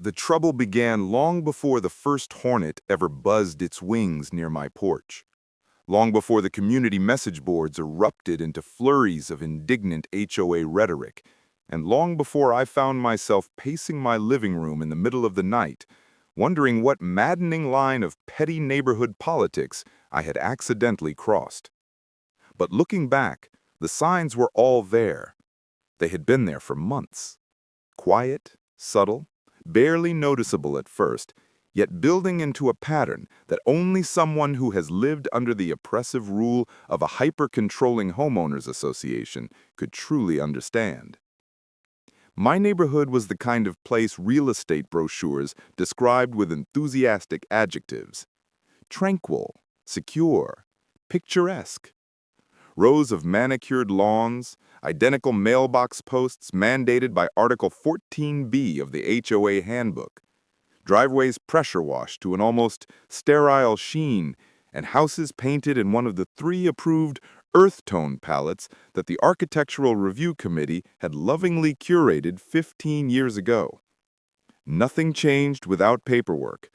The trouble began long before the first Hornet ever buzzed its wings near my porch, long before the community message boards erupted into flurries of indignant HOA rhetoric, and long before I found myself pacing my living room in the middle of the night, wondering what maddening line of petty neighborhood politics I had accidentally crossed. But looking back, the signs were all there. They had been there for months. Quiet, subtle, barely noticeable at first, yet building into a pattern that only someone who has lived under the oppressive rule of a hyper-controlling homeowners association could truly understand. My neighborhood was the kind of place real estate brochures described with enthusiastic adjectives: tranquil, secure, picturesque. Rows of manicured lawns, identical mailbox posts mandated by Article 14B of the HOA Handbook, driveways pressure washed to an almost sterile sheen, and houses painted in one of the 3 approved earth tone palettes that the Architectural Review Committee had lovingly curated 15 years ago. Nothing changed without paperwork.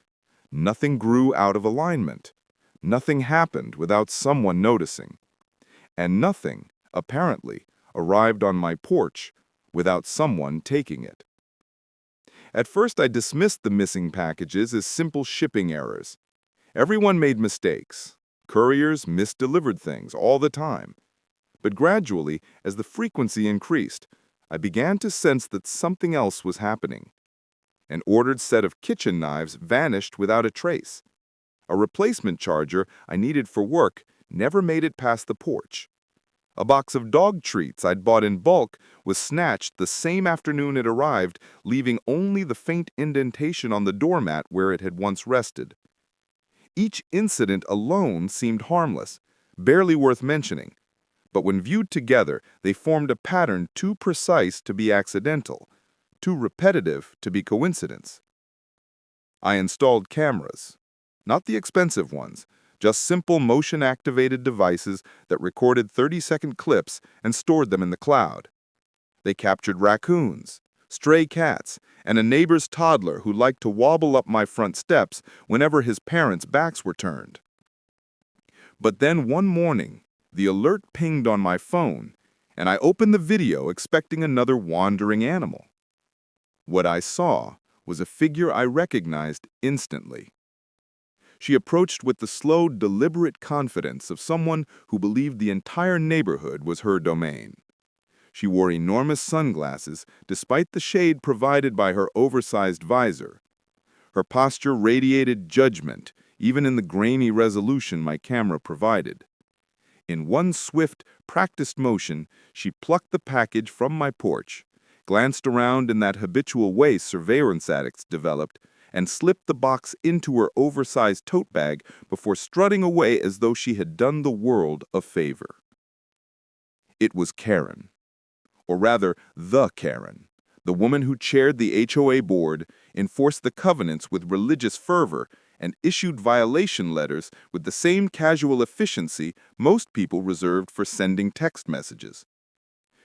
Nothing grew out of alignment. Nothing happened without someone noticing. And nothing, apparently, arrived on my porch without someone taking it. At first, I dismissed the missing packages as simple shipping errors. Everyone made mistakes. Couriers misdelivered things all the time. But gradually, as the frequency increased, I began to sense that something else was happening. An ordered set of kitchen knives vanished without a trace. A replacement charger I needed for work never made it past the porch. A box of dog treats I'd bought in bulk was snatched the same afternoon it arrived, leaving only the faint indentation on the doormat where it had once rested. Each incident alone seemed harmless, barely worth mentioning, but when viewed together, they formed a pattern too precise to be accidental, too repetitive to be coincidence. I installed cameras, not the expensive ones, just simple motion-activated devices that recorded 30-second clips and stored them in the cloud. They captured raccoons, stray cats, and a neighbor's toddler who liked to wobble up my front steps whenever his parents' backs were turned. But then one morning, the alert pinged on my phone, and I opened the video expecting another wandering animal. What I saw was a figure I recognized instantly. She approached with the slow, deliberate confidence of someone who believed the entire neighborhood was her domain. She wore enormous sunglasses despite the shade provided by her oversized visor. Her posture radiated judgment, even in the grainy resolution my camera provided. In one swift, practiced motion, she plucked the package from my porch, glanced around in that habitual way surveillance addicts developed, and slipped the box into her oversized tote bag before strutting away as though she had done the world a favor. It was Karen, or rather, the Karen, the woman who chaired the HOA board, enforced the covenants with religious fervor, and issued violation letters with the same casual efficiency most people reserved for sending text messages.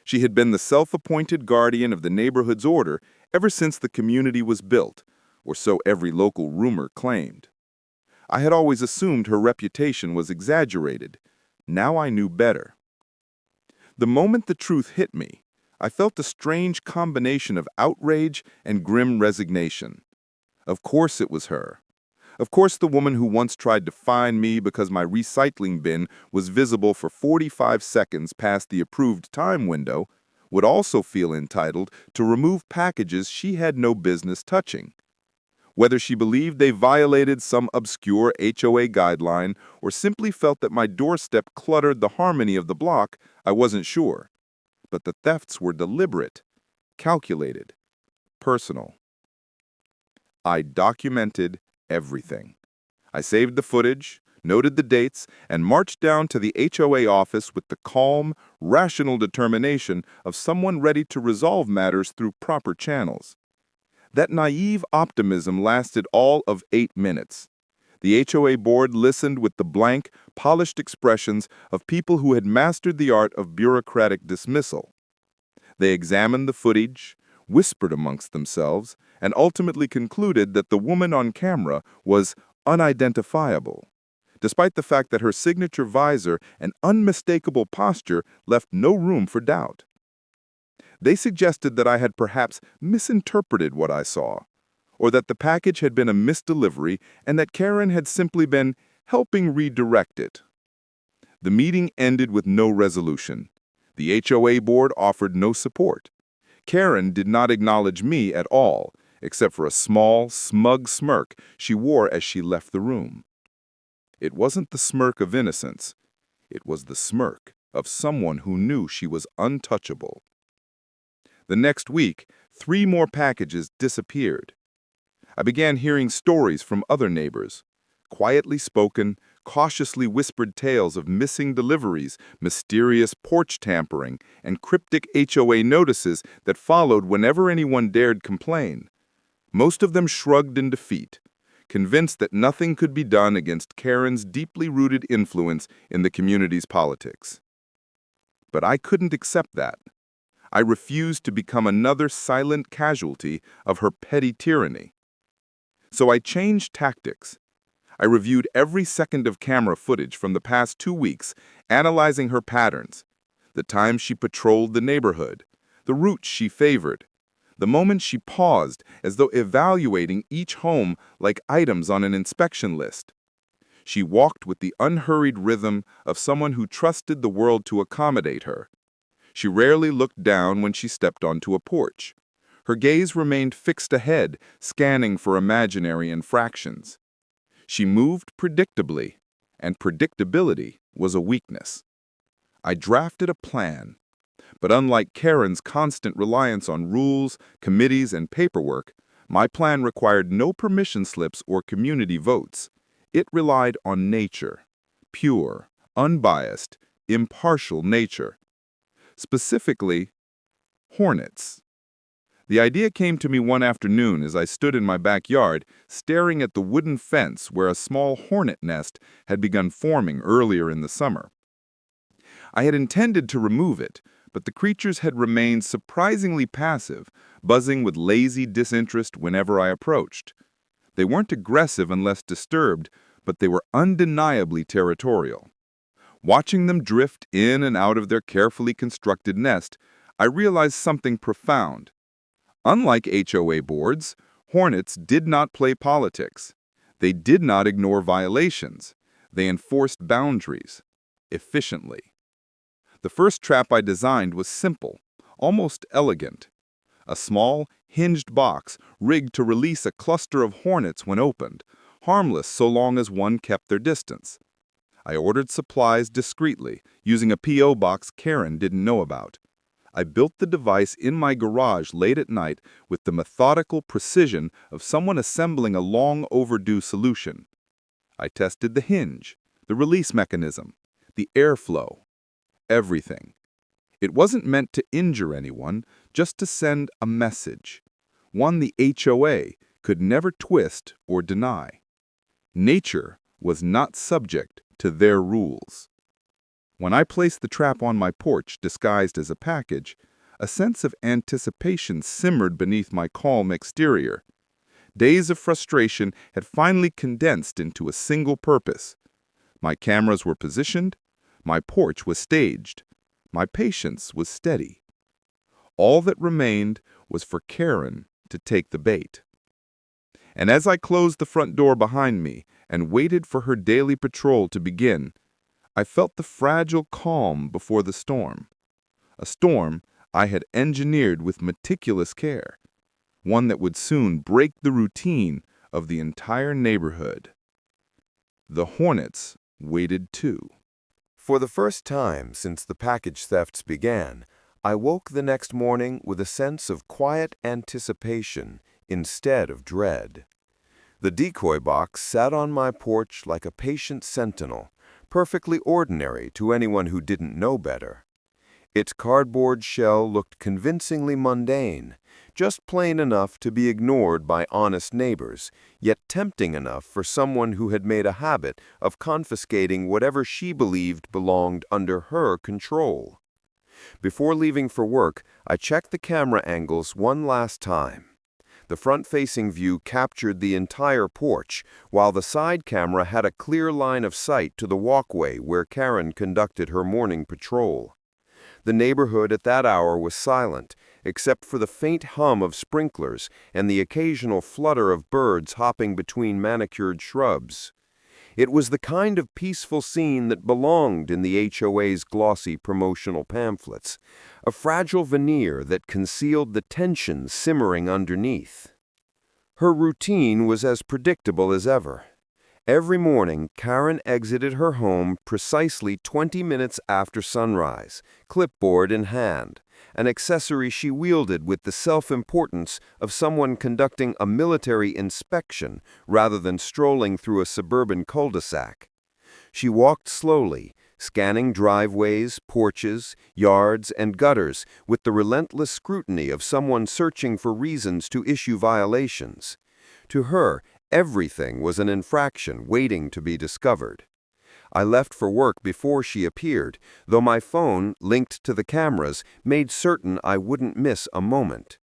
She had been the self-appointed guardian of the neighborhood's order ever since the community was built, or so every local rumor claimed. I had always assumed her reputation was exaggerated. Now I knew better. The moment the truth hit me, I felt a strange combination of outrage and grim resignation. Of course it was her. Of course the woman who once tried to fine me because my recycling bin was visible for 45 seconds past the approved time window would also feel entitled to remove packages she had no business touching. Whether she believed they violated some obscure HOA guideline or simply felt that my doorstep cluttered the harmony of the block, I wasn't sure. But the thefts were deliberate, calculated, personal. I documented everything. I saved the footage, noted the dates, and marched down to the HOA office with the calm, rational determination of someone ready to resolve matters through proper channels. That naive optimism lasted all of 8 minutes. The HOA board listened with the blank, polished expressions of people who had mastered the art of bureaucratic dismissal. They examined the footage, whispered amongst themselves, and ultimately concluded that the woman on camera was unidentifiable, despite the fact that her signature visor and unmistakable posture left no room for doubt. They suggested that I had perhaps misinterpreted what I saw, or that the package had been a misdelivery and that Karen had simply been helping redirect it. The meeting ended with no resolution. The HOA board offered no support. Karen did not acknowledge me at all, except for a small, smug smirk she wore as she left the room. It wasn't the smirk of innocence. It was the smirk of someone who knew she was untouchable. The next week, 3 more packages disappeared. I began hearing stories from other neighbors, quietly spoken, cautiously whispered tales of missing deliveries, mysterious porch tampering, and cryptic HOA notices that followed whenever anyone dared complain. Most of them shrugged in defeat, convinced that nothing could be done against Karen's deeply rooted influence in the community's politics. But I couldn't accept that. I refused to become another silent casualty of her petty tyranny. So I changed tactics. I reviewed every second of camera footage from the past 2 weeks, analyzing her patterns, the times she patrolled the neighborhood, the routes she favored, the moments she paused as though evaluating each home like items on an inspection list. She walked with the unhurried rhythm of someone who trusted the world to accommodate her. She rarely looked down when she stepped onto a porch. Her gaze remained fixed ahead, scanning for imaginary infractions. She moved predictably, and predictability was a weakness. I drafted a plan, but unlike Karen's constant reliance on rules, committees, and paperwork, my plan required no permission slips or community votes. It relied on nature, pure, unbiased, impartial nature. Specifically, hornets. The idea came to me one afternoon as I stood in my backyard, staring at the wooden fence where a small hornet nest had begun forming earlier in the summer. I had intended to remove it, but the creatures had remained surprisingly passive, buzzing with lazy disinterest whenever I approached. They weren't aggressive unless disturbed, but they were undeniably territorial. Watching them drift in and out of their carefully constructed nest, I realized something profound. Unlike HOA boards, hornets did not play politics. They did not ignore violations. They enforced boundaries efficiently. The first trap I designed was simple, almost elegant. A small, hinged box rigged to release a cluster of hornets when opened, harmless so long as one kept their distance. I ordered supplies discreetly, using a P.O. box Karen didn't know about. I built the device in my garage late at night with the methodical precision of someone assembling a long overdue solution. I tested the hinge, the release mechanism, the airflow, everything. It wasn't meant to injure anyone, just to send a message, one the HOA could never twist or deny. Nature was not subject to their rules. When I placed the trap on my porch disguised as a package, a sense of anticipation simmered beneath my calm exterior. Days of frustration had finally condensed into a single purpose. My cameras were positioned, my porch was staged, my patience was steady. All that remained was for Karen to take the bait. And as I closed the front door behind me and waited for her daily patrol to begin, I felt the fragile calm before the storm. A storm I had engineered with meticulous care, one that would soon break the routine of the entire neighborhood. The hornets waited too. For the first time since the package thefts began, I woke the next morning with a sense of quiet anticipation instead of dread. The decoy box sat on my porch like a patient sentinel, perfectly ordinary to anyone who didn't know better. Its cardboard shell looked convincingly mundane, just plain enough to be ignored by honest neighbors, yet tempting enough for someone who had made a habit of confiscating whatever she believed belonged under her control. Before leaving for work, I checked the camera angles one last time. The front-facing view captured the entire porch, while the side camera had a clear line of sight to the walkway where Karen conducted her morning patrol. The neighborhood at that hour was silent, except for the faint hum of sprinklers and the occasional flutter of birds hopping between manicured shrubs. It was the kind of peaceful scene that belonged in the HOA's glossy promotional pamphlets, a fragile veneer that concealed the tension simmering underneath. Her routine was as predictable as ever. Every morning, Karen exited her home precisely 20 minutes after sunrise, clipboard in hand, an accessory she wielded with the self-importance of someone conducting a military inspection rather than strolling through a suburban cul-de-sac. She walked slowly, scanning driveways, porches, yards, and gutters with the relentless scrutiny of someone searching for reasons to issue violations. To her, everything was an infraction waiting to be discovered. I left for work before she appeared, though my phone, linked to the cameras, made certain I wouldn't miss a moment.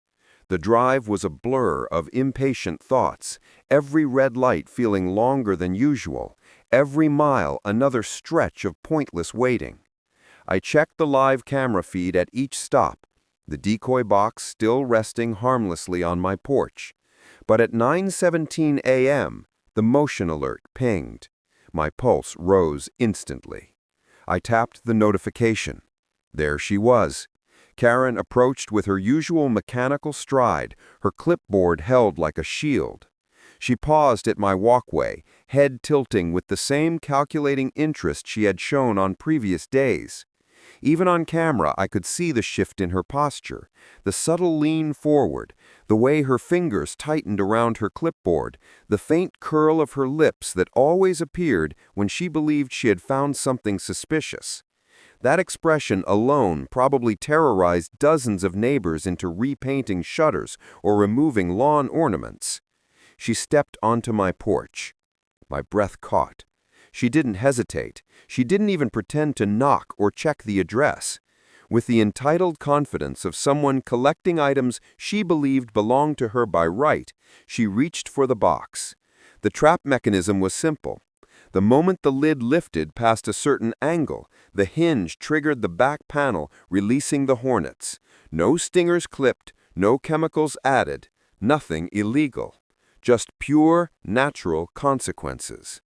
The drive was a blur of impatient thoughts, every red light feeling longer than usual, every mile another stretch of pointless waiting. I checked the live camera feed at each stop, the decoy box still resting harmlessly on my porch. But at 9:17 a.m., the motion alert pinged. My pulse rose instantly. I tapped the notification. There she was. Karen approached with her usual mechanical stride, her clipboard held like a shield. She paused at my walkway, head tilting with the same calculating interest she had shown on previous days. Even on camera, I could see the shift in her posture, the subtle lean forward, the way her fingers tightened around her clipboard, the faint curl of her lips that always appeared when she believed she had found something suspicious. That expression alone probably terrorized dozens of neighbors into repainting shutters or removing lawn ornaments. She stepped onto my porch. My breath caught. She didn't hesitate. She didn't even pretend to knock or check the address. With the entitled confidence of someone collecting items she believed belonged to her by right, she reached for the box. The trap mechanism was simple. The moment the lid lifted past a certain angle, the hinge triggered the back panel, releasing the Hornets. No stingers clipped, no chemicals added, nothing illegal. Just pure, natural consequences.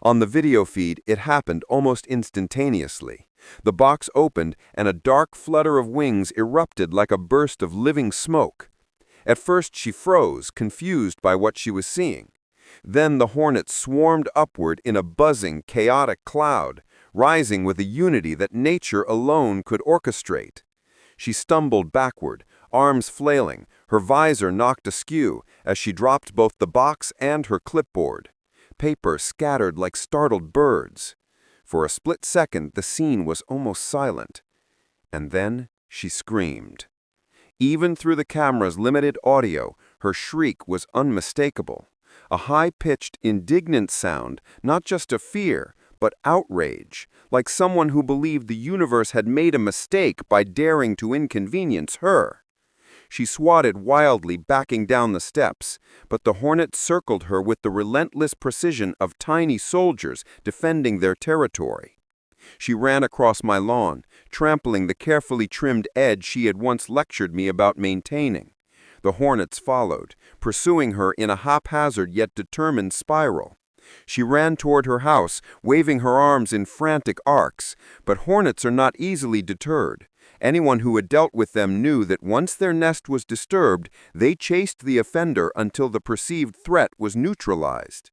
On the video feed, it happened almost instantaneously. The box opened, and a dark flutter of wings erupted like a burst of living smoke. At first she froze, confused by what she was seeing. Then the Hornet swarmed upward in a buzzing, chaotic cloud, rising with a unity that nature alone could orchestrate. She stumbled backward, arms flailing, her visor knocked askew as she dropped both the box and her clipboard. Paper scattered like startled birds. For a split second, the scene was almost silent. And then she screamed. Even through the camera's limited audio, her shriek was unmistakable. A high-pitched, indignant sound, not just of fear, but outrage, like someone who believed the universe had made a mistake by daring to inconvenience her. She swatted wildly, backing down the steps, but the Hornet circled her with the relentless precision of tiny soldiers defending their territory. She ran across my lawn, trampling the carefully trimmed edge she had once lectured me about maintaining. The Hornets followed, pursuing her in a haphazard yet determined spiral. She ran toward her house, waving her arms in frantic arcs, but Hornets are not easily deterred. Anyone who had dealt with them knew that once their nest was disturbed, they chased the offender until the perceived threat was neutralized.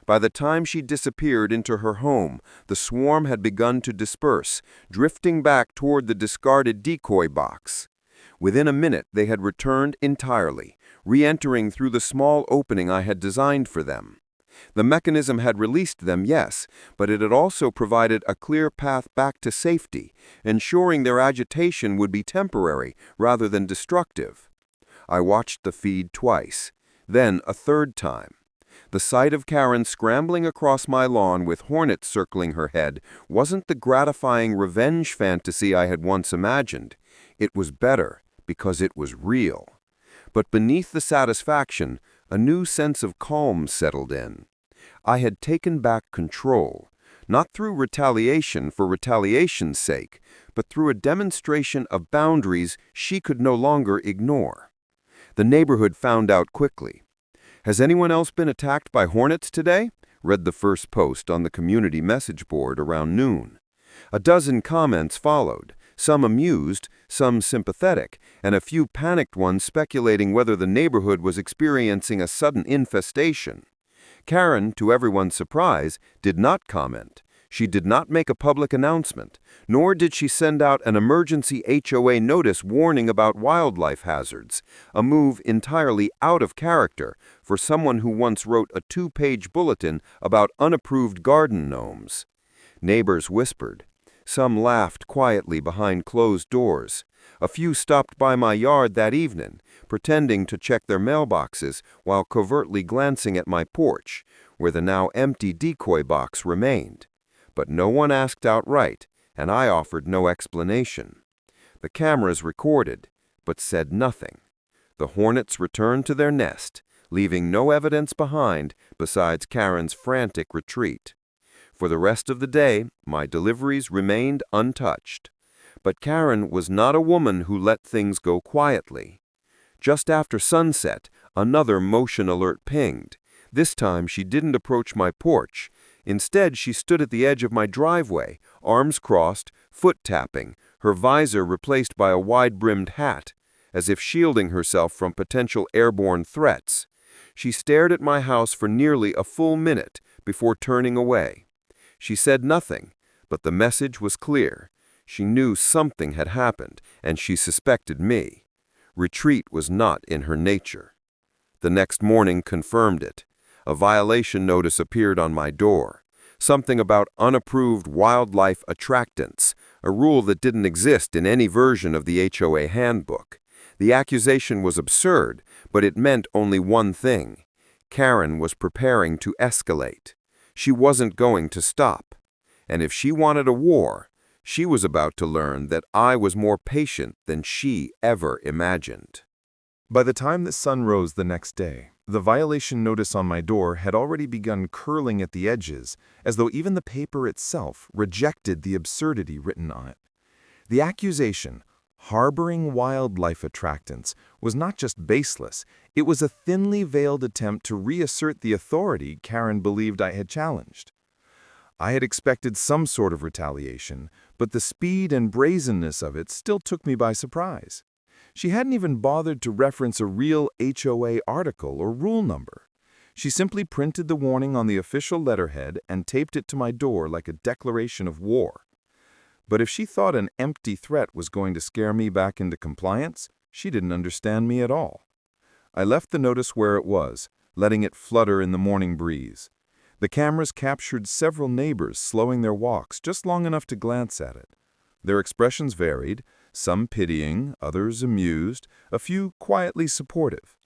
By the time she disappeared into her home, the swarm had begun to disperse, drifting back toward the discarded decoy box. Within a minute, they had returned entirely, re-entering through the small opening I had designed for them. The mechanism had released them, yes, but it had also provided a clear path back to safety, ensuring their agitation would be temporary rather than destructive. I watched the feed twice, then a third time. The sight of Karen scrambling across my lawn with Hornets circling her head wasn't the gratifying revenge fantasy I had once imagined. It was better because it was real. But beneath the satisfaction, a new sense of calm settled in. I had taken back control, not through retaliation for retaliation's sake, but through a demonstration of boundaries she could no longer ignore. The neighborhood found out quickly. "Has anyone else been attacked by hornets today?" read the first post on the community message board around noon. A dozen comments followed, some amused, some sympathetic, and a few panicked ones speculating whether the neighborhood was experiencing a sudden infestation. Karen, to everyone's surprise, did not comment. She did not make a public announcement, nor did she send out an emergency HOA notice warning about wildlife hazards, a move entirely out of character for someone who once wrote a 2-page bulletin about unapproved garden gnomes. Neighbors whispered. Some laughed quietly behind closed doors. A few stopped by my yard that evening, pretending to check their mailboxes while covertly glancing at my porch, where the now empty decoy box remained. But no one asked outright, and I offered no explanation. The cameras recorded, but said nothing. The hornets returned to their nest, leaving no evidence behind besides Karen's frantic retreat. For the rest of the day, my deliveries remained untouched. But Karen was not a woman who let things go quietly. Just after sunset, another motion alert pinged. This time she didn't approach my porch. Instead, she stood at the edge of my driveway, arms crossed, foot tapping, her visor replaced by a wide-brimmed hat, as if shielding herself from potential airborne threats. She stared at my house for nearly a full minute before turning away. She said nothing, but the message was clear. She knew something had happened, and she suspected me. Retreat was not in her nature. The next morning confirmed it. A violation notice appeared on my door. Something about unapproved wildlife attractants, a rule that didn't exist in any version of the HOA handbook. The accusation was absurd, but it meant only one thing. Karen was preparing to escalate. She wasn't going to stop. And if she wanted a war, she was about to learn that I was more patient than she ever imagined. By the time the sun rose the next day, the violation notice on my door had already begun curling at the edges, as though even the paper itself rejected the absurdity written on it. The accusation, harboring wildlife attractants, was not just baseless, it was a thinly veiled attempt to reassert the authority Karen believed I had challenged. I had expected some sort of retaliation, but the speed and brazenness of it still took me by surprise. She hadn't even bothered to reference a real HOA article or rule number. She simply printed the warning on the official letterhead and taped it to my door like a declaration of war. But if she thought an empty threat was going to scare me back into compliance, she didn't understand me at all. I left the notice where it was, letting it flutter in the morning breeze. The cameras captured several neighbors slowing their walks just long enough to glance at it. Their expressions varied, some pitying, others amused, a few quietly supportive.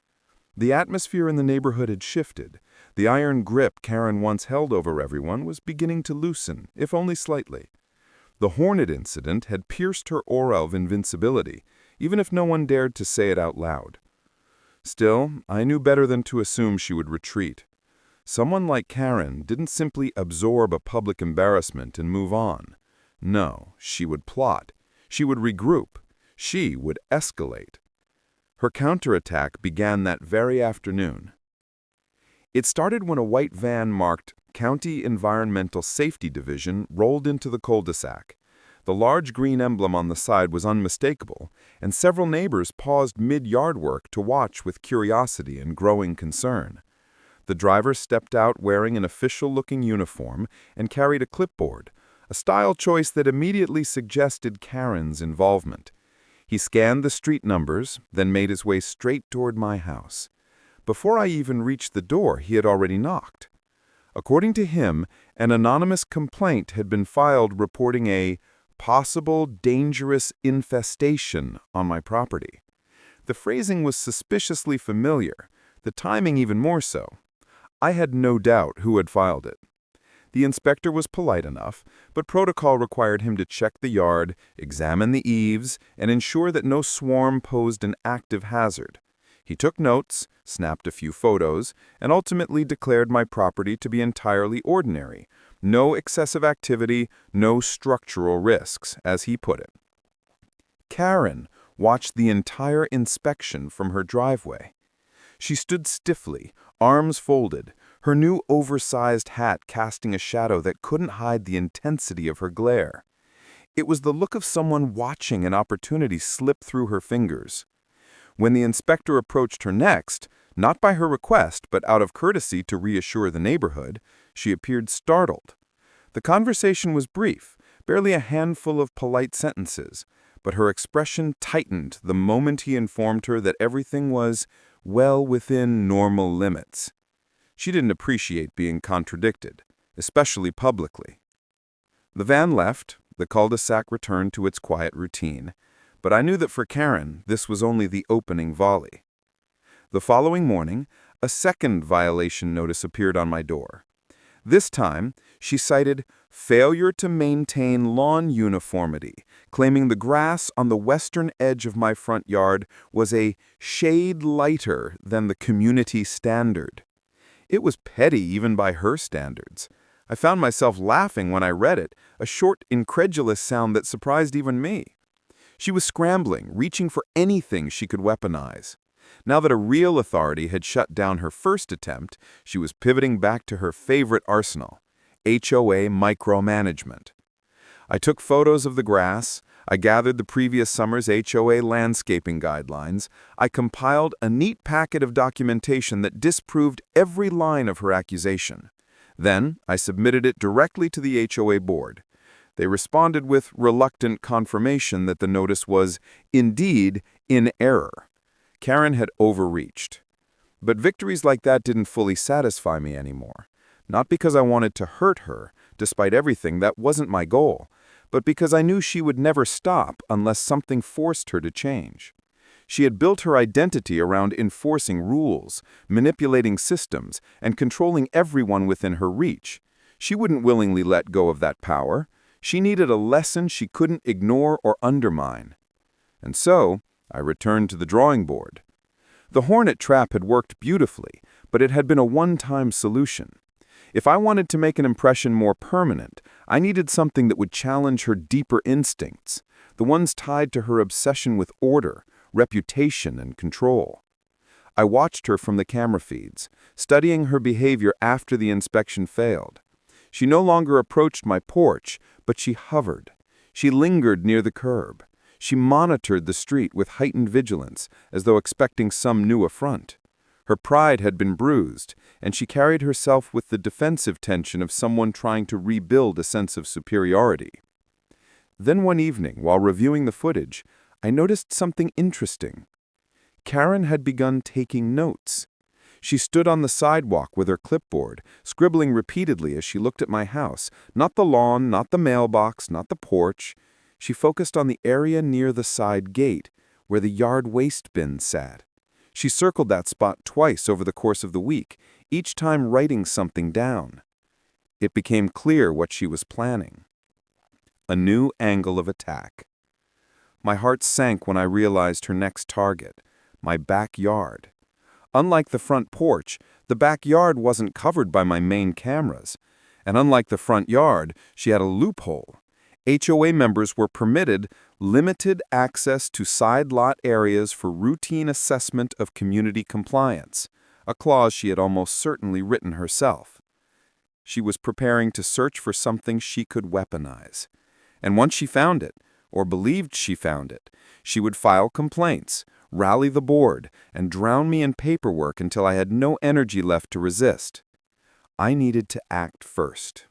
The atmosphere in the neighborhood had shifted. The iron grip Karen once held over everyone was beginning to loosen, if only slightly. The Hornet incident had pierced her aura of invincibility, even if no one dared to say it out loud. Still, I knew better than to assume she would retreat. Someone like Karen didn't simply absorb a public embarrassment and move on. No, she would plot. She would regroup. She would escalate. Her counterattack began that very afternoon. It started when a white van marked County Environmental Safety Division rolled into the cul-de-sac. The large green emblem on the side was unmistakable, and several neighbors paused mid-yard work to watch with curiosity and growing concern. The driver stepped out wearing an official-looking uniform and carried a clipboard, a style choice that immediately suggested Karen's involvement. He scanned the street numbers, then made his way straight toward my house. Before I even reached the door, he had already knocked. According to him, an anonymous complaint had been filed reporting a possible dangerous infestation on my property. The phrasing was suspiciously familiar, the timing even more so. I had no doubt who had filed it. The inspector was polite enough, but protocol required him to check the yard, examine the eaves, and ensure that no swarm posed an active hazard. He took notes, snapped a few photos, and ultimately declared my property to be entirely ordinary. No excessive activity, no structural risks, as he put it. Karen watched the entire inspection from her driveway. She stood stiffly, arms folded, her new oversized hat casting a shadow that couldn't hide the intensity of her glare. It was the look of someone watching an opportunity slip through her fingers. When the inspector approached her next, not by her request but out of courtesy to reassure the neighborhood, she appeared startled. The conversation was brief, barely a handful of polite sentences, but her expression tightened the moment he informed her that everything was well within normal limits. She didn't appreciate being contradicted, especially publicly. The van left, the cul-de-sac returned to its quiet routine, but I knew that for Karen, this was only the opening volley. The following morning, a second violation notice appeared on my door. This time, she cited failure to maintain lawn uniformity, claiming the grass on the western edge of my front yard was a shade lighter than the community standard. It was petty even by her standards. I found myself laughing when I read it, a short, incredulous sound that surprised even me. She was scrambling, reaching for anything she could weaponize. Now that a real authority had shut down her first attempt, she was pivoting back to her favorite arsenal, HOA micromanagement. I took photos of the grass, I gathered the previous summer's HOA landscaping guidelines, I compiled a neat packet of documentation that disproved every line of her accusation. Then, I submitted it directly to the HOA board. They responded with reluctant confirmation that the notice was, indeed, in error. Karen had overreached. But victories like that didn't fully satisfy me anymore. Not because I wanted to hurt her, despite everything, that wasn't my goal, but because I knew she would never stop unless something forced her to change. She had built her identity around enforcing rules, manipulating systems, and controlling everyone within her reach. She wouldn't willingly let go of that power. She needed a lesson she couldn't ignore or undermine. And so, I returned to the drawing board. The Hornet trap had worked beautifully, but it had been a one-time solution. If I wanted to make an impression more permanent, I needed something that would challenge her deeper instincts, the ones tied to her obsession with order, reputation, and control. I watched her from the camera feeds, studying her behavior after the inspection failed. She no longer approached my porch, but she hovered. She lingered near the curb. She monitored the street with heightened vigilance, as though expecting some new affront. Her pride had been bruised, and she carried herself with the defensive tension of someone trying to rebuild a sense of superiority. Then one evening, while reviewing the footage, I noticed something interesting. Karen had begun taking notes. She stood on the sidewalk with her clipboard, scribbling repeatedly as she looked at my house. Not the lawn, not the mailbox, not the porch. She focused on the area near the side gate, where the yard waste bin sat. She circled that spot twice over the course of the week, each time writing something down. It became clear what she was planning. A new angle of attack. My heart sank when I realized her next target, my backyard. Unlike the front porch, the backyard wasn't covered by my main cameras. And unlike the front yard, she had a loophole. HOA members were permitted limited access to side lot areas for routine assessment of community compliance, a clause she had almost certainly written herself. She was preparing to search for something she could weaponize. And once she found it, or believed she found it, she would file complaints, rally the board, and drown me in paperwork until I had no energy left to resist. I needed to act first.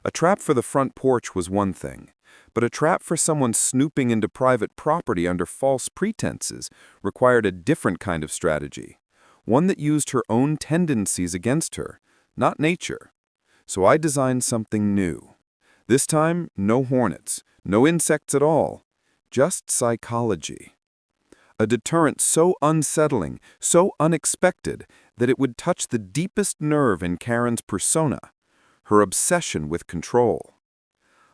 A trap for the front porch was one thing, but a trap for someone snooping into private property under false pretenses required a different kind of strategy, one that used her own tendencies against her, not nature. So I designed something new. This time, no hornets, no insects at all, just psychology. A deterrent so unsettling, so unexpected, that it would touch the deepest nerve in Karen's persona, her obsession with control.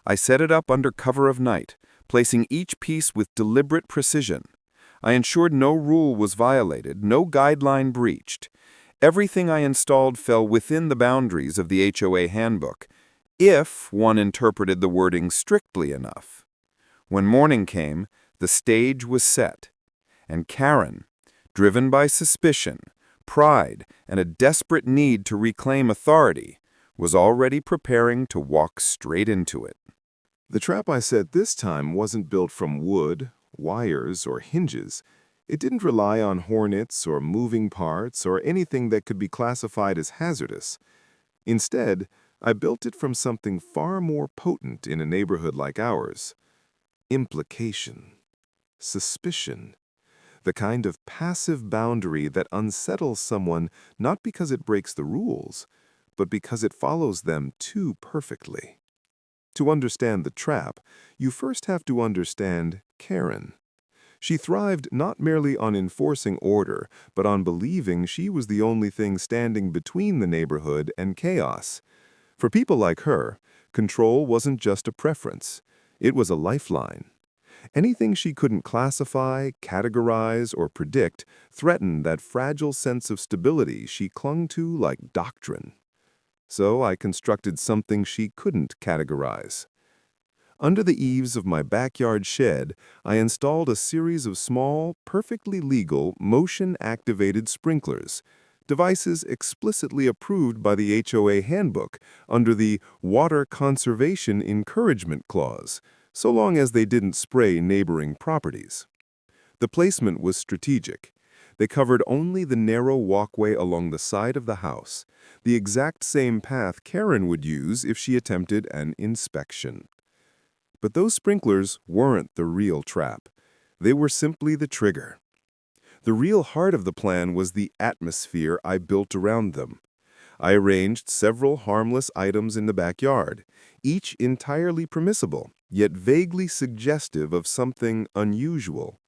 I set it up under cover of night, placing each piece with deliberate precision. I ensured no rule was violated, no guideline breached. Everything I installed fell within the boundaries of the HOA handbook, if one interpreted the wording strictly enough. When morning came, the stage was set, and Karen, driven by suspicion, pride, and a desperate need to reclaim authority, was already preparing to walk straight into it. The trap I set this time wasn't built from wood, wires, or hinges. It didn't rely on hornets or moving parts or anything that could be classified as hazardous. Instead, I built it from something far more potent in a neighborhood like ours: implication, suspicion, the kind of passive boundary that unsettles someone not because it breaks the rules, but because it follows them too perfectly. To understand the trap, you first have to understand Karen. She thrived not merely on enforcing order, but on believing she was the only thing standing between the neighborhood and chaos. For people like her, control wasn't just a preference. It was a lifeline. Anything she couldn't classify, categorize, or predict threatened that fragile sense of stability she clung to like doctrine. So I constructed something she couldn't categorize. Under the eaves of my backyard shed, I installed a series of small, perfectly legal, motion-activated sprinklers, devices explicitly approved by the HOA handbook under the Water Conservation Encouragement Clause, so long as they didn't spray neighboring properties. The placement was strategic. They covered only the narrow walkway along the side of the house, the exact same path Karen would use if she attempted an inspection. But those sprinklers weren't the real trap. They were simply the trigger. The real heart of the plan was the atmosphere I built around them. I arranged several harmless items in the backyard, each entirely permissible, yet vaguely suggestive of something unusual.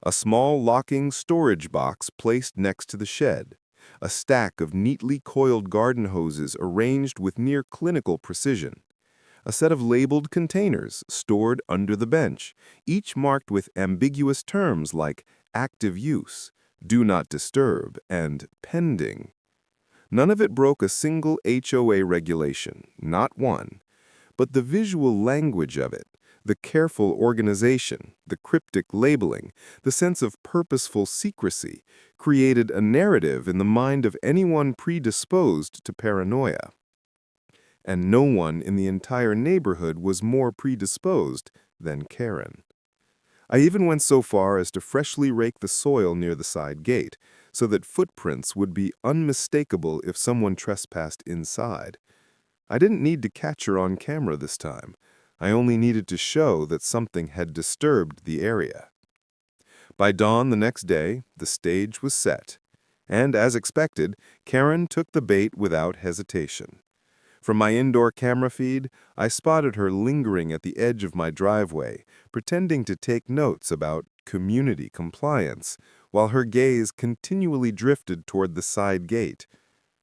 A small locking storage box placed next to the shed, a stack of neatly coiled garden hoses arranged with near-clinical precision, a set of labeled containers stored under the bench, each marked with ambiguous terms like active use, do not disturb, and pending. None of it broke a single HOA regulation, not one, but the visual language of it, the careful organization, the cryptic labeling, the sense of purposeful secrecy, created a narrative in the mind of anyone predisposed to paranoia. And no one in the entire neighborhood was more predisposed than Karen. I even went so far as to freshly rake the soil near the side gate, so that footprints would be unmistakable if someone trespassed inside. I didn't need to catch her on camera this time. I only needed to show that something had disturbed the area. By dawn the next day, the stage was set. And as expected, Karen took the bait without hesitation. From my indoor camera feed, I spotted her lingering at the edge of my driveway, pretending to take notes about community compliance, while her gaze continually drifted toward the side gate.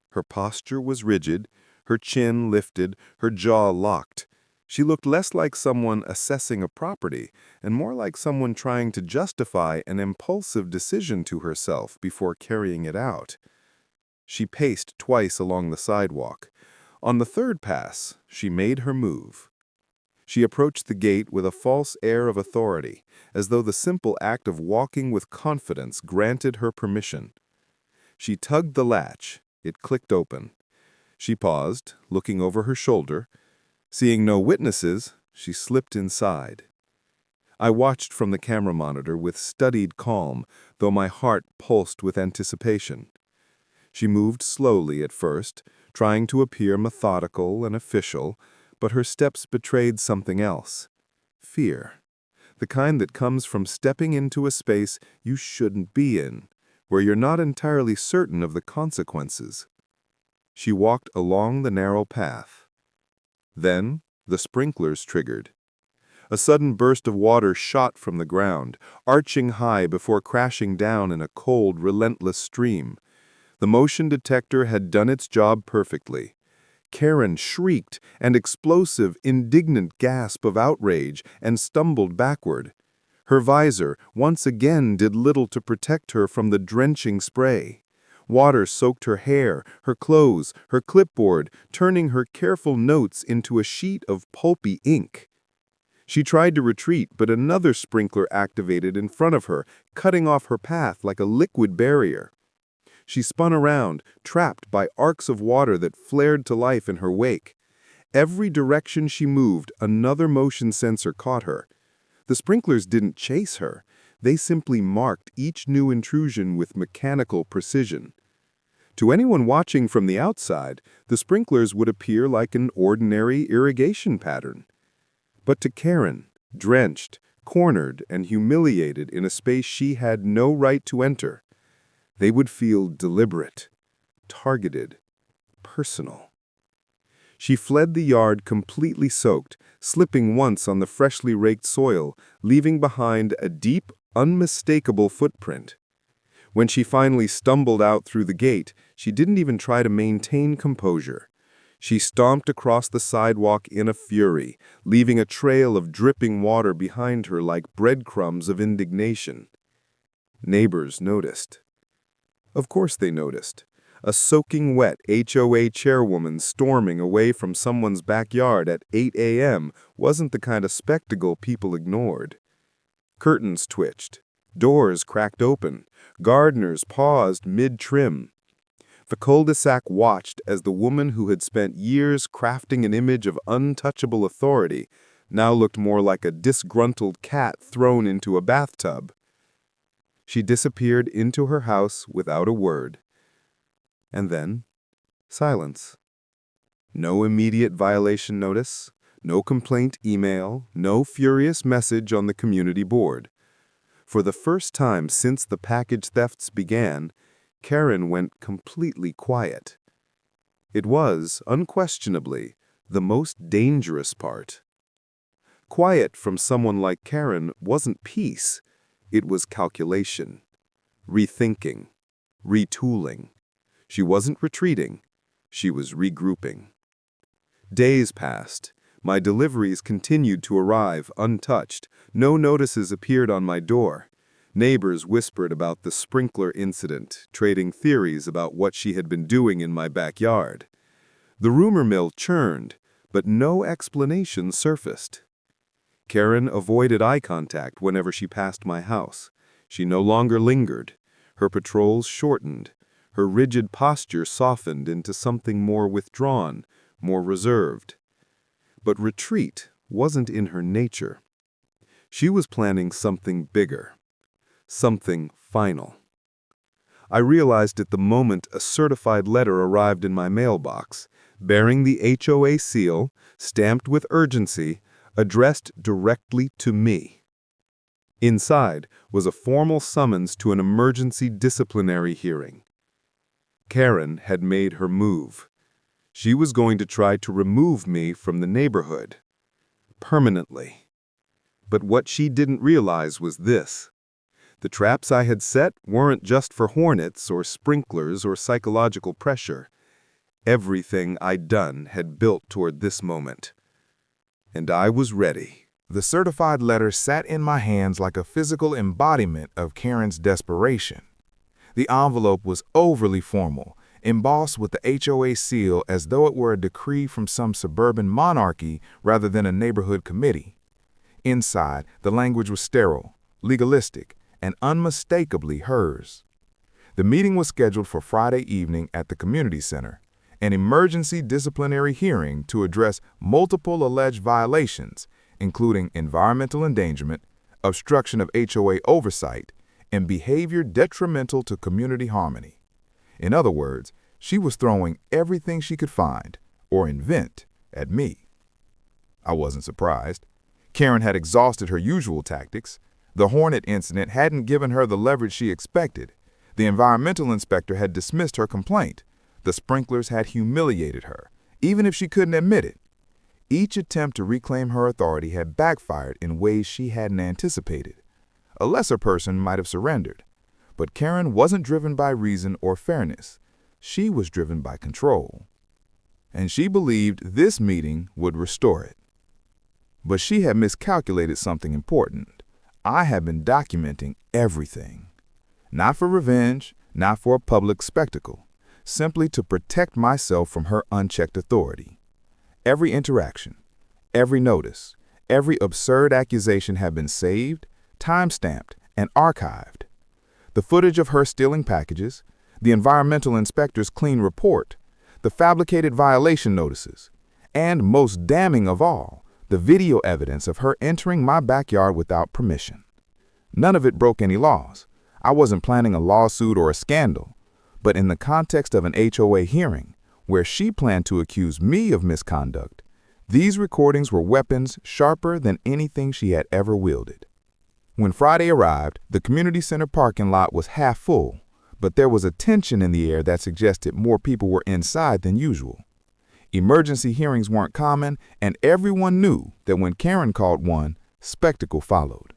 Her posture was rigid, her chin lifted, her jaw locked. She looked less like someone assessing a property and more like someone trying to justify an impulsive decision to herself before carrying it out. She paced twice along the sidewalk. On the third pass, she made her move. She approached the gate with a false air of authority, as though the simple act of walking with confidence granted her permission. She tugged the latch. It clicked open. She paused, looking over her shoulder. Seeing no witnesses, she slipped inside. I watched from the camera monitor with studied calm, though my heart pulsed with anticipation. She moved slowly at first, trying to appear methodical and official, but her steps betrayed something else: fear. The kind that comes from stepping into a space you shouldn't be in, where you're not entirely certain of the consequences. She walked along the narrow path. Then the sprinklers triggered. A sudden burst of water shot from the ground, arching high before crashing down in a cold, relentless stream. The motion detector had done its job perfectly. Karen shrieked an explosive, indignant gasp of outrage and stumbled backward. Her visor once again did little to protect her from the drenching spray. Water soaked her hair, her clothes, her clipboard, turning her careful notes into a sheet of pulpy ink. She tried to retreat, but another sprinkler activated in front of her, cutting off her path like a liquid barrier. She spun around, trapped by arcs of water that flared to life in her wake. Every direction she moved, another motion sensor caught her. The sprinklers didn't chase her. They simply marked each new intrusion with mechanical precision. To anyone watching from the outside, the sprinklers would appear like an ordinary irrigation pattern. But to Karen, drenched, cornered, and humiliated in a space she had no right to enter, they would feel deliberate, targeted, personal. She fled the yard completely soaked, slipping once on the freshly raked soil, leaving behind a deep, unmistakable footprint. When she finally stumbled out through the gate, she didn't even try to maintain composure. She stomped across the sidewalk in a fury, leaving a trail of dripping water behind her like breadcrumbs of indignation. Neighbors noticed. Of course they noticed. A soaking wet HOA chairwoman storming away from someone's backyard at 8 a.m. wasn't the kind of spectacle people ignored. Curtains twitched. Doors cracked open. Gardeners paused mid-trim. The cul-de-sac watched as the woman who had spent years crafting an image of untouchable authority now looked more like a disgruntled cat thrown into a bathtub. She disappeared into her house without a word. And then, silence. No immediate violation notice, no complaint email, no furious message on the community board. For the first time since the package thefts began, Karen went completely quiet. It was, unquestionably, the most dangerous part. Quiet from someone like Karen wasn't peace. It was calculation, rethinking, retooling. She wasn't retreating. She was regrouping. Days passed. My deliveries continued to arrive untouched. No notices appeared on my door. Neighbors whispered about the sprinkler incident, trading theories about what she had been doing in my backyard. The rumor mill churned, but no explanation surfaced. Karen avoided eye contact whenever she passed my house. She no longer lingered. Her patrols shortened. Her rigid posture softened into something more withdrawn, more reserved. But retreat wasn't in her nature. She was planning something bigger, something final. I realized at the moment a certified letter arrived in my mailbox, bearing the HOA seal, stamped with urgency, addressed directly to me. Inside was a formal summons to an emergency disciplinary hearing. Karen had made her move. She was going to try to remove me from the neighborhood. Permanently. But what she didn't realize was this. The traps I had set weren't just for hornets or sprinklers or psychological pressure. Everything I'd done had built toward this moment. And I was ready. The certified letter sat in my hands like a physical embodiment of Karen's desperation. The envelope was overly formal, embossed with the HOA seal as though it were a decree from some suburban monarchy rather than a neighborhood committee. Inside, the language was sterile, legalistic, and unmistakably hers. The meeting was scheduled for Friday evening at the community center, an emergency disciplinary hearing to address multiple alleged violations, including environmental endangerment, obstruction of HOA oversight, and behavior detrimental to community harmony. In other words, she was throwing everything she could find, or invent, at me. I wasn't surprised. Karen had exhausted her usual tactics. The Hornet incident hadn't given her the leverage she expected. The environmental inspector had dismissed her complaint. The sprinklers had humiliated her, even if she couldn't admit it. Each attempt to reclaim her authority had backfired in ways she hadn't anticipated. A lesser person might have surrendered. But Karen wasn't driven by reason or fairness. She was driven by control. And she believed this meeting would restore it. But she had miscalculated something important. I had been documenting everything. Not for revenge, not for a public spectacle, simply to protect myself from her unchecked authority. Every interaction, every notice, every absurd accusation had been saved, time-stamped, and archived. The footage of her stealing packages, the environmental inspector's clean report, the fabricated violation notices, and most damning of all, the video evidence of her entering my backyard without permission. None of it broke any laws. I wasn't planning a lawsuit or a scandal, but in the context of an HOA hearing, where she planned to accuse me of misconduct, these recordings were weapons sharper than anything she had ever wielded. When Friday arrived, the community center parking lot was half full, but there was a tension in the air that suggested more people were inside than usual. Emergency hearings weren't common, and everyone knew that when Karen called one, spectacle followed.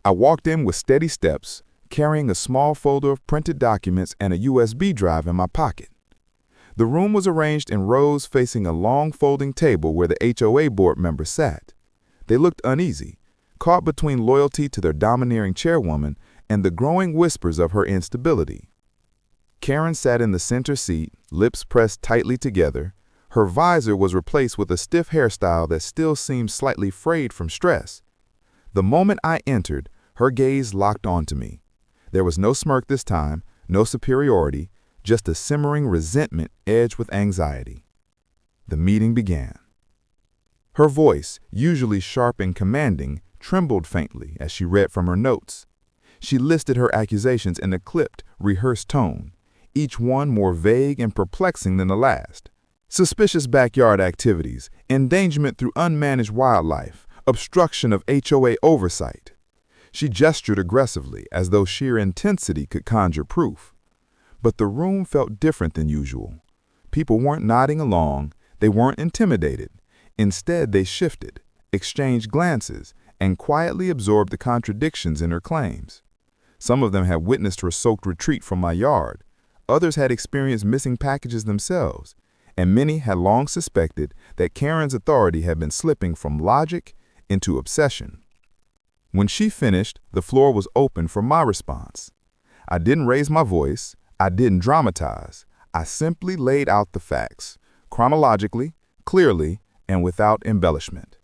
I walked in with steady steps, carrying a small folder of printed documents and a USB drive in my pocket. The room was arranged in rows facing a long folding table where the HOA board members sat. They looked uneasy, caught between loyalty to their domineering chairwoman and the growing whispers of her instability. Karen sat in the center seat, lips pressed tightly together. Her visor was replaced with a stiff hairstyle that still seemed slightly frayed from stress. The moment I entered, her gaze locked onto me. There was no smirk this time, no superiority, just a simmering resentment edged with anxiety. The meeting began. Her voice, usually sharp and commanding, trembled faintly as she read from her notes. She listed her accusations in a clipped, rehearsed tone, each one more vague and perplexing than the last. Suspicious backyard activities, endangerment through unmanaged wildlife, obstruction of HOA oversight. She gestured aggressively, as though sheer intensity could conjure proof. But the room felt different than usual. People weren't nodding along, they weren't intimidated. Instead, they shifted, exchanged glances, and quietly absorbed the contradictions in her claims. Some of them had witnessed her soaked retreat from my yard. Others had experienced missing packages themselves, and many had long suspected that Karen's authority had been slipping from logic into obsession. When she finished, the floor was open for my response. I didn't raise my voice, I didn't dramatize, I simply laid out the facts, chronologically, clearly, and without embellishment.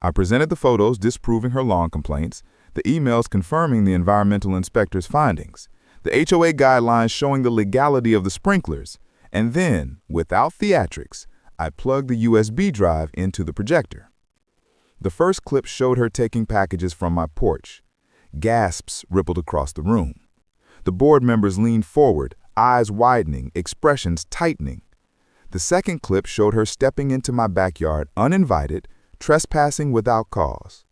I presented the photos disproving her lawn complaints, the emails confirming the environmental inspector's findings, the HOA guidelines showing the legality of the sprinklers, and then, without theatrics, I plugged the USB drive into the projector. The first clip showed her taking packages from my porch. Gasps rippled across the room. The board members leaned forward, eyes widening, expressions tightening. The second clip showed her stepping into my backyard uninvited, trespassing without cause.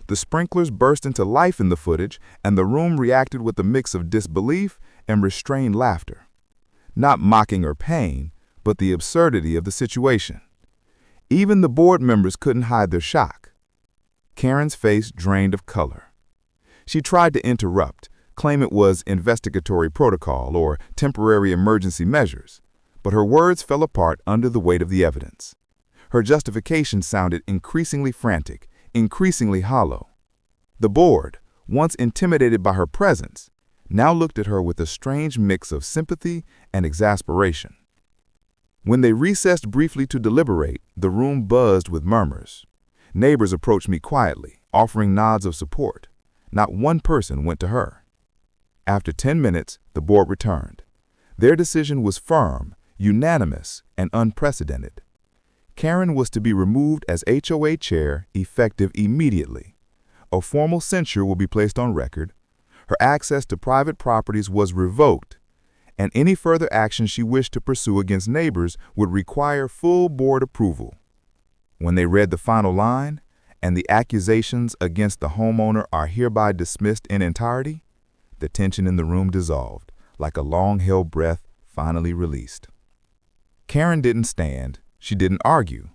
The sprinklers burst into life in the footage, and the room reacted with a mix of disbelief and restrained laughter. Not mocking her pain, but the absurdity of the situation. Even the board members couldn't hide their shock. Karen's face drained of color. She tried to interrupt, claim it was investigatory protocol or temporary emergency measures, but her words fell apart under the weight of the evidence. Her justification sounded increasingly frantic, increasingly hollow. The board, once intimidated by her presence, now looked at her with a strange mix of sympathy and exasperation. When they recessed briefly to deliberate, the room buzzed with murmurs. Neighbors approached me quietly, offering nods of support. Not one person went to her. After 10 minutes, the board returned. Their decision was firm, unanimous, and unprecedented. Karen was to be removed as HOA chair effective immediately. A formal censure will be placed on record. Her access to private properties was revoked, and any further action she wished to pursue against neighbors would require full board approval. When they read the final line, and the accusations against the homeowner are hereby dismissed in entirety, the tension in the room dissolved, like a long-held breath finally released. Karen didn't stand, she didn't argue.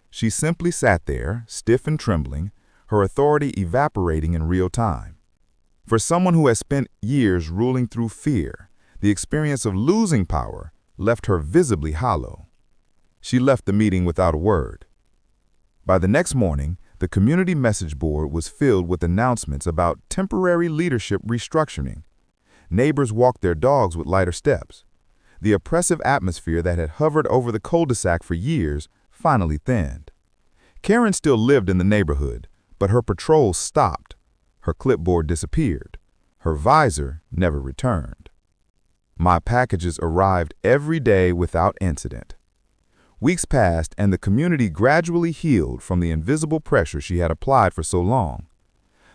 She simply sat there, stiff and trembling, her authority evaporating in real time. For someone who has spent years ruling through fear, the experience of losing power left her visibly hollow. She left the meeting without a word. By the next morning, The community message board was filled with announcements about temporary leadership restructuring. Neighbors walked their dogs with lighter steps. The oppressive atmosphere that had hovered over the cul-de-sac for years finally thinned. Karen still lived in the neighborhood, but her patrols stopped. Her clipboard disappeared. Her visor never returned. My packages arrived every day without incident. Weeks passed, and the community gradually healed from the invisible pressure she had applied for so long.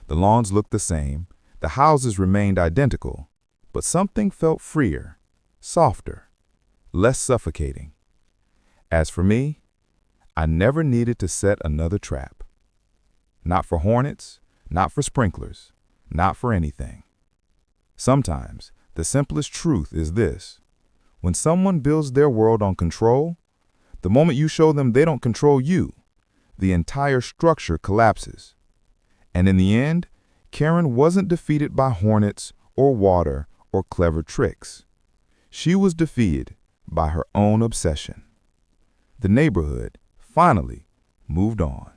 The lawns looked the same, the houses remained identical, but something felt freer, softer, less suffocating. As for me, I never needed to set another trap. Not for hornets, not for sprinklers, not for anything. Sometimes, the simplest truth is this: when someone builds their world on control, the moment you show them they don't control you, the entire structure collapses. And in the end, Karen wasn't defeated by hornets or water or clever tricks. She was defeated by her own obsession. The neighborhood finally moved on.